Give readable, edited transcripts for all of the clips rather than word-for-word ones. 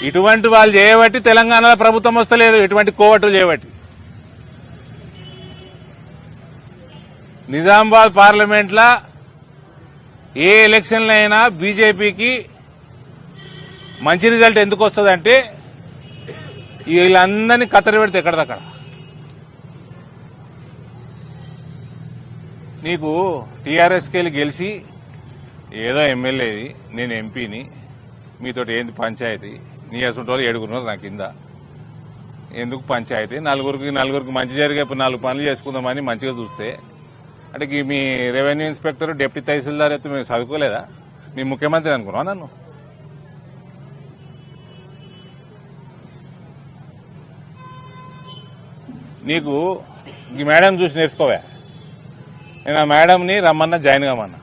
ఇటువంటి వాళ్ళు చేయబట్టి తెలంగాణలో ప్రభుత్వం వస్తలేదు, ఇటువంటి కోవట్లు చేయబట్టి. నిజామాబాద్ పార్లమెంట్లో ఏ ఎలక్షన్లు అయినా బీజేపీకి మంచి రిజల్ట్ ఎందుకు వస్తుందంటే వీళ్ళందరినీ కత్తెర పెడితే ఎక్కడదక్కడ. నీకు టీఆర్ఎస్కి వెళ్ళి గెలిచి ఏదో ఎమ్మెల్యేది, నేను ఎంపీని, మీతోటి ఏంది పంచాయతీ, నీ అసలు వాళ్ళు 7 నా కింద, ఎందుకు పంచాయతీ, నలుగురికి మంచి జరిగే 4 పనులు చేసుకుందామని మంచిగా చూస్తే అంటే మీ రెవెన్యూ ఇన్స్పెక్టర్, డిప్యూటీ తహసీల్దార్ అయితే మేము చదువుకోలేదా? నీ ముఖ్యమంత్రి అనుకున్నావా నన్ను? నీకు ఈ మేడం చూసి నేర్చుకోవా? నేను ఆ మేడంని రమ్మన్నా, జాయిన్ కామన్నా.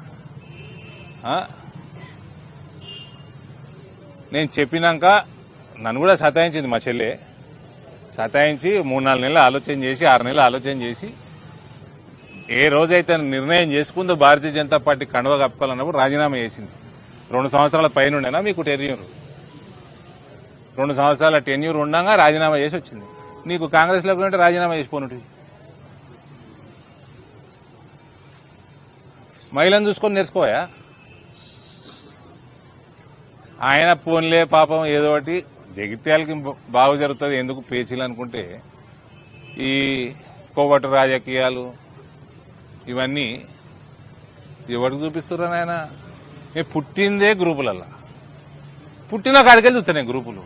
నేను చెప్పినాక నన్ను కూడా సతాయించింది మా చెల్లె. సతాయించి 3-4 నెలలు ఆలోచన చేసి, 6 నెలలు ఆలోచన చేసి, ఏ రోజైతే నిర్ణయం చేసుకుందో భారతీయ జనతా పార్టీ కండువ కప్పుకోవాలన్నప్పుడు రాజీనామా చేసింది. 2 సంవత్సరాల పైన ఉండేనా మీకు టెన్యూర్? 2 సంవత్సరాల టెన్యూర్ ఉండగా రాజీనామా చేసి వచ్చింది. నీకు కాంగ్రెస్లో ఉంటే రాజీనామా చేసిపోనుంటి. మహిళను చూసుకొని నేర్చుకోవా? ఆయన పోన్లే పాపం ఏదో ఒకటి జగిత్యాలకి బాగు జరుగుతుంది, ఎందుకు పేచీలు అనుకుంటే ఈ కోవటు రాజకీయాలు ఇవన్నీ ఎవరికి చూపిస్తున్నారు? ఆయన పుట్టిందే గ్రూపులల్లా, పుట్టిన కాడికెళ్ళి చూస్తాను గ్రూపులు.